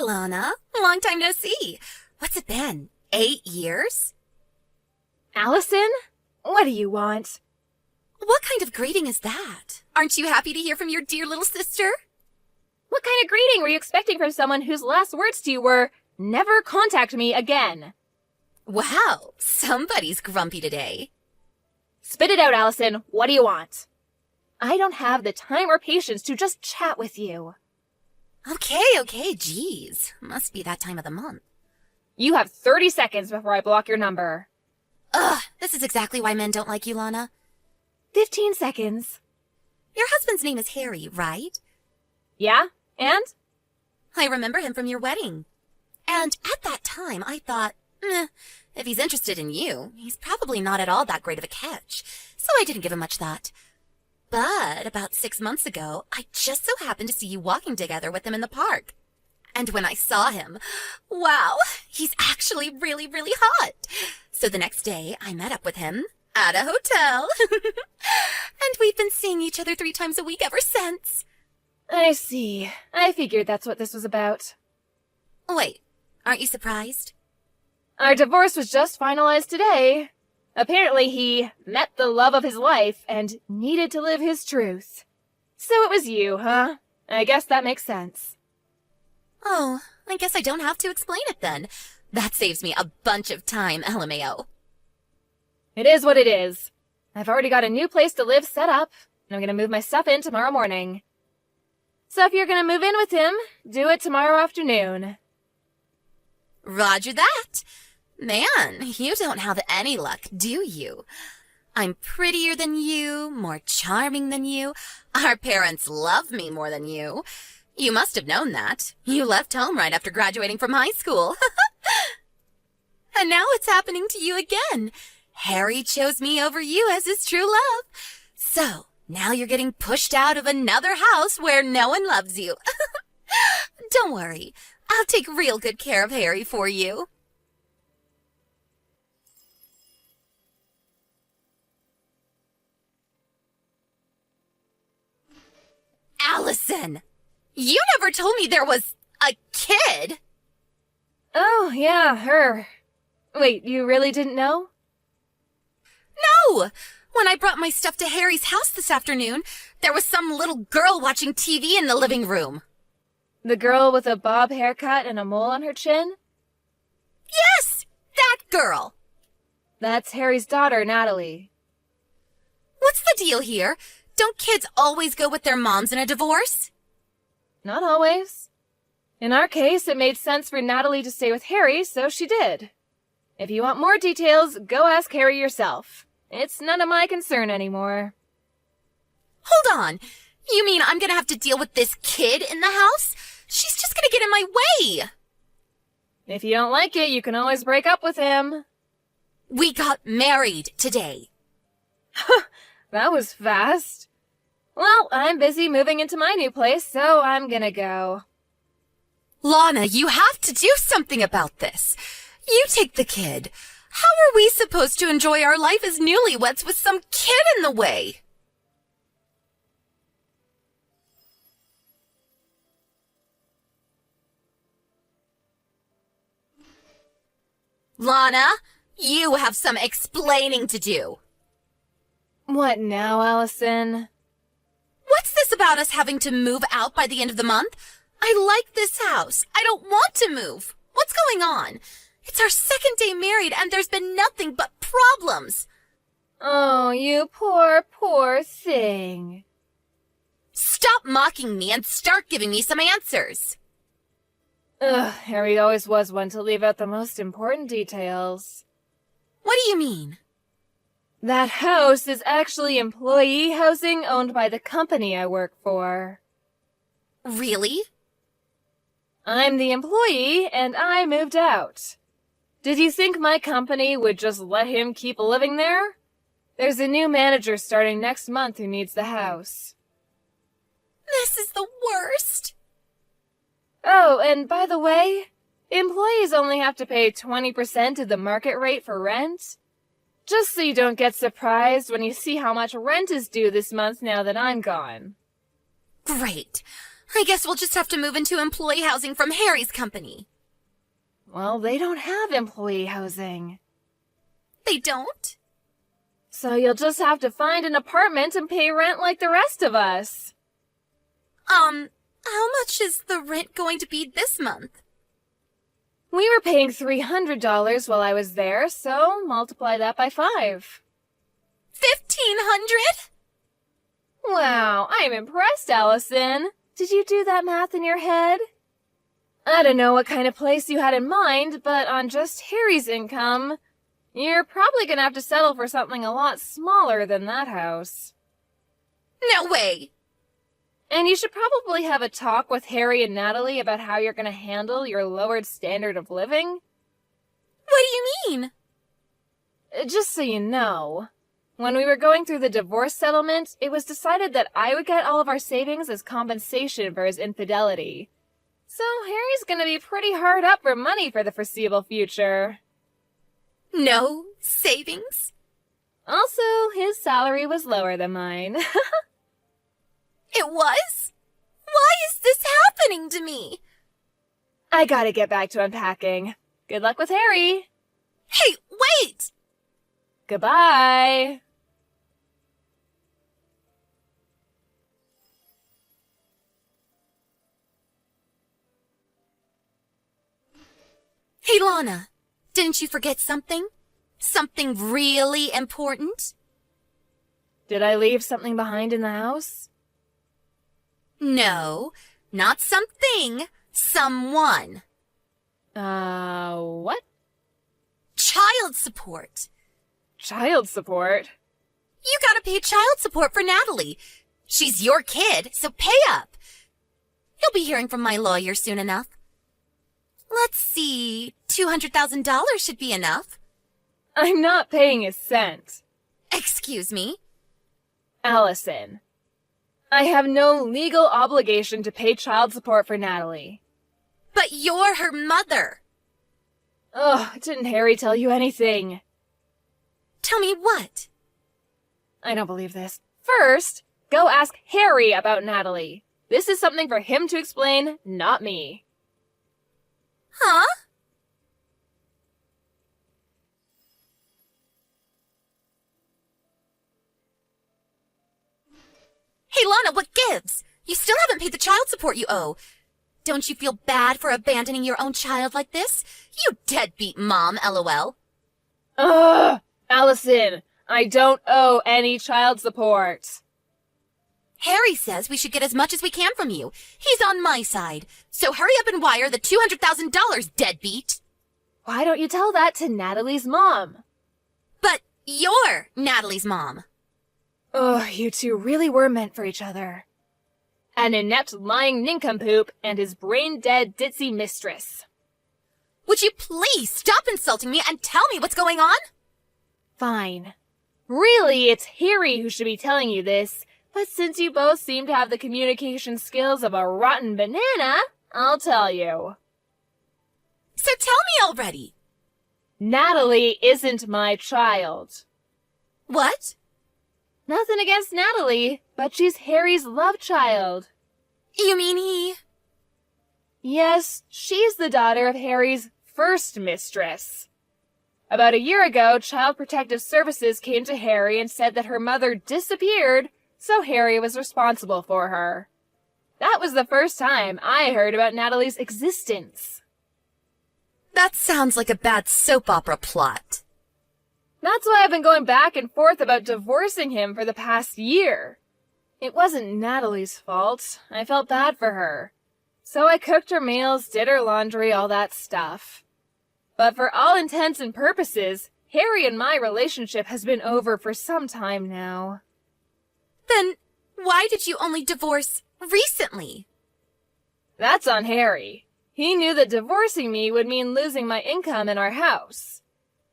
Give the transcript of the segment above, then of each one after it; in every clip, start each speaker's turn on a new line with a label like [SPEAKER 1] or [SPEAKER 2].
[SPEAKER 1] Lana. Long time no see. What's it been? 8 years?
[SPEAKER 2] Allison? What do you want?
[SPEAKER 1] What kind of greeting is that? Aren't you happy to hear from your dear little sister?
[SPEAKER 2] What kind of greeting were you expecting from someone whose last words to you were, "Never contact me again"?
[SPEAKER 1] Wow, somebody's grumpy today.
[SPEAKER 2] Spit it out, Allison. What do you want? I don't have the time or patience to just chat with you.
[SPEAKER 1] Okay, geez. Must be that time of the month.
[SPEAKER 2] You have 30 seconds before I block your number.
[SPEAKER 1] Ugh, this is exactly why men don't like you, Lana.
[SPEAKER 2] 15 seconds.
[SPEAKER 1] Your husband's name is Harry, right?
[SPEAKER 2] Yeah? And?
[SPEAKER 1] I remember him from your wedding. And at that time, I thought, if he's interested in you, he's probably not at all that great of a catch. So I didn't give him much thought. But about 6 months ago, I just so happened to see you walking together with him in the park. And when I saw him, wow, he's actually really, really hot. So the next day, I met up with him at a hotel. And we've been seeing each other 3 times a week ever since.
[SPEAKER 2] I see. I figured that's what this was about.
[SPEAKER 1] Wait, aren't you surprised?
[SPEAKER 2] Our divorce was just finalized today. Apparently he met the love of his life and needed to live his truth. So it was you, huh? I guess that makes sense.
[SPEAKER 1] Oh, I guess I don't have to explain it then. That saves me a bunch of time, LMAO.
[SPEAKER 2] It is what it is. I've already got a new place to live set up, and I'm gonna move my stuff in tomorrow morning. So if you're gonna move in with him, do it tomorrow afternoon.
[SPEAKER 1] Roger that. Man, you don't have any luck, do you? I'm prettier than you, more charming than you. Our parents love me more than you. You must have known that. You left home right after graduating from high school. And now it's happening to you again. Harry chose me over you as his true love. So, now you're getting pushed out of another house where no one loves you. Don't worry. I'll take real good care of Harry for you. Allison! You never told me there was a kid!
[SPEAKER 2] Oh, yeah, her. Wait, you really didn't know?
[SPEAKER 1] No! When I brought my stuff to Harry's house this afternoon, there was some little girl watching TV in the living room.
[SPEAKER 2] The girl with a bob haircut and a mole on her chin?
[SPEAKER 1] Yes! That girl!
[SPEAKER 2] That's Harry's daughter, Natalie.
[SPEAKER 1] What's the deal here? Don't kids always go with their moms in a divorce?
[SPEAKER 2] Not always. In our case, it made sense for Natalie to stay with Harry, so she did. If you want more details, go ask Harry yourself. It's none of my concern anymore.
[SPEAKER 1] Hold on. You mean I'm gonna have to deal with this kid in the house? She's just gonna get in my way.
[SPEAKER 2] If you don't like it, you can always break up with him.
[SPEAKER 1] We got married today.
[SPEAKER 2] That was fast. Well, I'm busy moving into my new place, so I'm gonna go.
[SPEAKER 1] Lana, you have to do something about this. You take the kid. How are we supposed to enjoy our life as newlyweds with some kid in the way? Lana, you have some explaining to do.
[SPEAKER 2] What now, Allison?
[SPEAKER 1] What's this about us having to move out by the end of the month? I like this house. I don't want to move. What's going on? It's our second day married and there's been nothing but problems.
[SPEAKER 2] Oh, you poor, poor thing.
[SPEAKER 1] Stop mocking me and start giving me some answers.
[SPEAKER 2] Ugh, Harry always was one to leave out the most important details.
[SPEAKER 1] What do you mean?
[SPEAKER 2] That house is actually employee housing owned by the company I work for.
[SPEAKER 1] Really?
[SPEAKER 2] I'm the employee, and I moved out. Did you think my company would just let him keep living there? There's a new manager starting next month who needs the house.
[SPEAKER 1] This is the worst.
[SPEAKER 2] Oh, and by the way, employees only have to pay 20% of the market rate for rent. Just so you don't get surprised when you see how much rent is due this month now that I'm gone.
[SPEAKER 1] Great. I guess we'll just have to move into employee housing from Harry's company.
[SPEAKER 2] Well, they don't have employee housing.
[SPEAKER 1] They don't?
[SPEAKER 2] So you'll just have to find an apartment and pay rent like the rest of us.
[SPEAKER 1] How much is the rent going to be this month?
[SPEAKER 2] We were paying $300 while I was there, so multiply that by 5.
[SPEAKER 1] 1,500?
[SPEAKER 2] Wow, I'm impressed, Allison. Did you do that math in your head? I don't know what kind of place you had in mind, but on just Harry's income, you're probably gonna have to settle for something a lot smaller than that house.
[SPEAKER 1] No way!
[SPEAKER 2] And you should probably have a talk with Harry and Natalie about how you're gonna handle your lowered standard of living.
[SPEAKER 1] What do you mean?
[SPEAKER 2] Just so you know, when we were going through the divorce settlement, it was decided that I would get all of our savings as compensation for his infidelity. So Harry's gonna be pretty hard up for money for the foreseeable future.
[SPEAKER 1] No savings?
[SPEAKER 2] Also, his salary was lower than mine.
[SPEAKER 1] It was? Why is this happening to me?
[SPEAKER 2] I gotta get back to unpacking. Good luck with Harry.
[SPEAKER 1] Hey, wait!
[SPEAKER 2] Goodbye.
[SPEAKER 1] Hey, Lana, didn't you forget something? Something really important?
[SPEAKER 2] Did I leave something behind in the house?
[SPEAKER 1] No, not something. Someone.
[SPEAKER 2] What?
[SPEAKER 1] Child support.
[SPEAKER 2] Child support?
[SPEAKER 1] You gotta pay child support for Natalie. She's your kid, so pay up. You'll be hearing from my lawyer soon enough. Let's see, $200,000 should be enough.
[SPEAKER 2] I'm not paying a cent.
[SPEAKER 1] Excuse me?
[SPEAKER 2] Allison, I have no legal obligation to pay child support for Natalie.
[SPEAKER 1] But you're her mother.
[SPEAKER 2] Ugh, didn't Harry tell you anything?
[SPEAKER 1] Tell me what?
[SPEAKER 2] I don't believe this. First, go ask Harry about Natalie. This is something for him to explain, not me.
[SPEAKER 1] Huh? Hey, Lana, what gives? You still haven't paid the child support you owe. Don't you feel bad for abandoning your own child like this? You deadbeat mom, LOL.
[SPEAKER 2] Ugh! Allison, I don't owe any child support.
[SPEAKER 1] Harry says we should get as much as we can from you. He's on my side. So hurry up and wire the $200,000, deadbeat.
[SPEAKER 2] Why don't you tell that to Natalie's mom?
[SPEAKER 1] But you're Natalie's mom.
[SPEAKER 2] Ugh, you two really were meant for each other. An inept lying nincompoop and his brain-dead ditzy mistress.
[SPEAKER 1] Would you please stop insulting me and tell me what's going on?
[SPEAKER 2] Fine. Really, it's Harry who should be telling you this, but since you both seem to have the communication skills of a rotten banana, I'll tell you.
[SPEAKER 1] So tell me already.
[SPEAKER 2] Natalie isn't my child.
[SPEAKER 1] What?
[SPEAKER 2] Nothing against Natalie, but she's Harry's love child.
[SPEAKER 1] You mean he...
[SPEAKER 2] Yes, she's the daughter of Harry's first mistress. About a year ago, Child Protective Services came to Harry and said that her mother disappeared, so Harry was responsible for her. That was the first time I heard about Natalie's existence.
[SPEAKER 1] That sounds like a bad soap opera plot.
[SPEAKER 2] That's why I've been going back and forth about divorcing him for the past year. It wasn't Natalie's fault. I felt bad for her. So I cooked her meals, did her laundry, all that stuff. But for all intents and purposes, Harry and my relationship has been over for some time now.
[SPEAKER 1] Then why did you only divorce recently?
[SPEAKER 2] That's on Harry. He knew that divorcing me would mean losing my income in our house.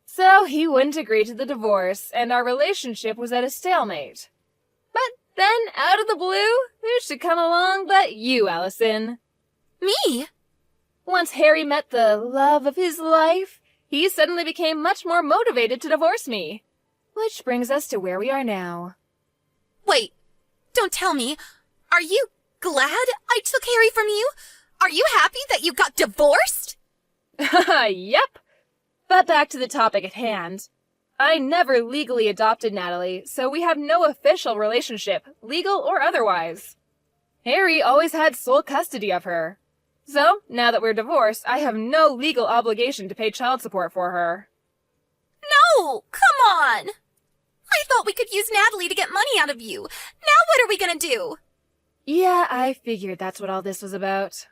[SPEAKER 2] So he wouldn't agree to the divorce, and our relationship was at a stalemate. But then, out of the blue, who should come along but you, Allison?
[SPEAKER 1] Me?
[SPEAKER 2] Once Harry met the love of his life, he suddenly became much more motivated to divorce me. Which brings us to where we are now.
[SPEAKER 1] Wait, don't tell me. Are you glad I took Harry from you? Are you happy that you got divorced?
[SPEAKER 2] Yep. But back to the topic at hand. I never legally adopted Natalie, so we have no official relationship, legal or otherwise. Harry always had sole custody of her. So, now that we're divorced, I have no legal obligation to pay child support for her.
[SPEAKER 1] No, come on. I thought we could use Natalie to get money out of you. Now what are we gonna do?
[SPEAKER 2] Yeah, I figured that's what all this was about.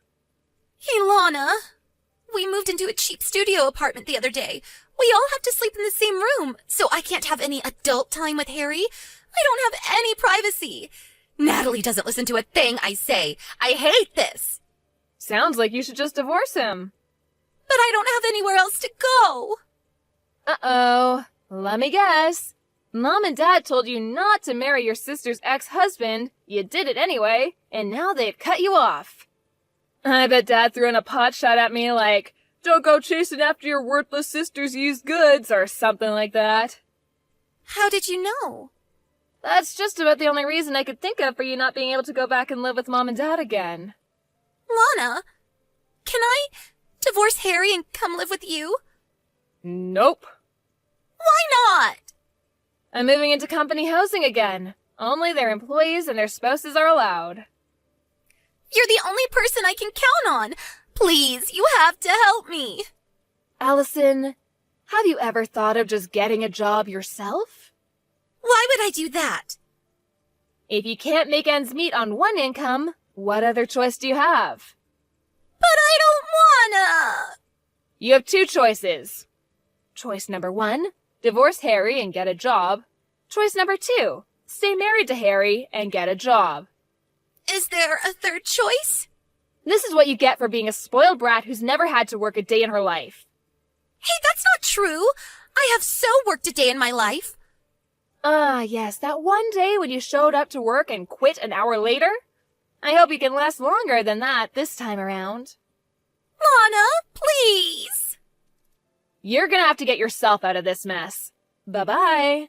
[SPEAKER 1] Hey, Lana. We moved into a cheap studio apartment the other day. We all have to sleep in the same room, so I can't have any adult time with Harry. I don't have any privacy. Natalie doesn't listen to a thing I say. I hate this.
[SPEAKER 2] Sounds like you should just divorce him.
[SPEAKER 1] But I don't have anywhere else to go.
[SPEAKER 2] Uh-oh. Let me guess. Mom and Dad told you not to marry your sister's ex-husband. You did it anyway, and now they've cut you off. I bet Dad threw in a pot shot at me like, "Don't go chasing after your worthless sister's used goods," or something like that.
[SPEAKER 1] How did you know?
[SPEAKER 2] That's just about the only reason I could think of for you not being able to go back and live with Mom and Dad again.
[SPEAKER 1] Lana, can I divorce Harry and come live with you?
[SPEAKER 2] Nope.
[SPEAKER 1] Why not?
[SPEAKER 2] I'm moving into company housing again. Only their employees and their spouses are allowed.
[SPEAKER 1] You're the only person I can count on. Please, you have to help me.
[SPEAKER 2] Allison, have you ever thought of just getting a job yourself?
[SPEAKER 1] Why would I do that?
[SPEAKER 2] If you can't make ends meet on one income, what other choice do you have?
[SPEAKER 1] But I don't wanna.
[SPEAKER 2] You have two choices. Choice number 1, divorce Harry and get a job. Choice number 2, stay married to Harry and get a job.
[SPEAKER 1] Is there a third choice?
[SPEAKER 2] This is what you get for being a spoiled brat who's never had to work a day in her life.
[SPEAKER 1] Hey, that's not true. I have so worked a day in my life.
[SPEAKER 2] Ah, yes, that one day when you showed up to work and quit an hour later? I hope you can last longer than that this time around.
[SPEAKER 1] Lana, please.
[SPEAKER 2] You're gonna have to get yourself out of this mess. Bye-bye.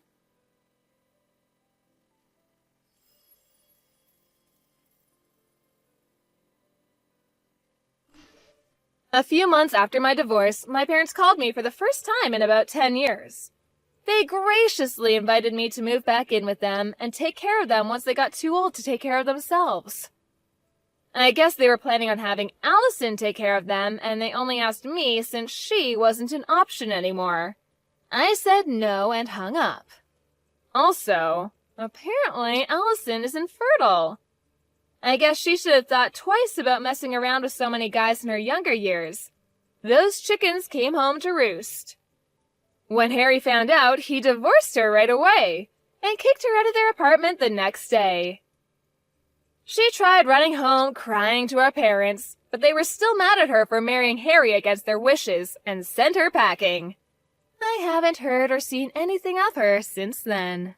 [SPEAKER 2] A few months after my divorce, my parents called me for the first time in about 10 years. They graciously invited me to move back in with them and take care of them once they got too old to take care of themselves. I guess they were planning on having Allison take care of them, and they only asked me since she wasn't an option anymore. I said no and hung up. Also, apparently Allison is infertile. I guess she should have thought twice about messing around with so many guys in her younger years. Those chickens came home to roost. When Harry found out, he divorced her right away and kicked her out of their apartment the next day. She tried running home crying to our parents, but they were still mad at her for marrying Harry against their wishes and sent her packing. I haven't heard or seen anything of her since then.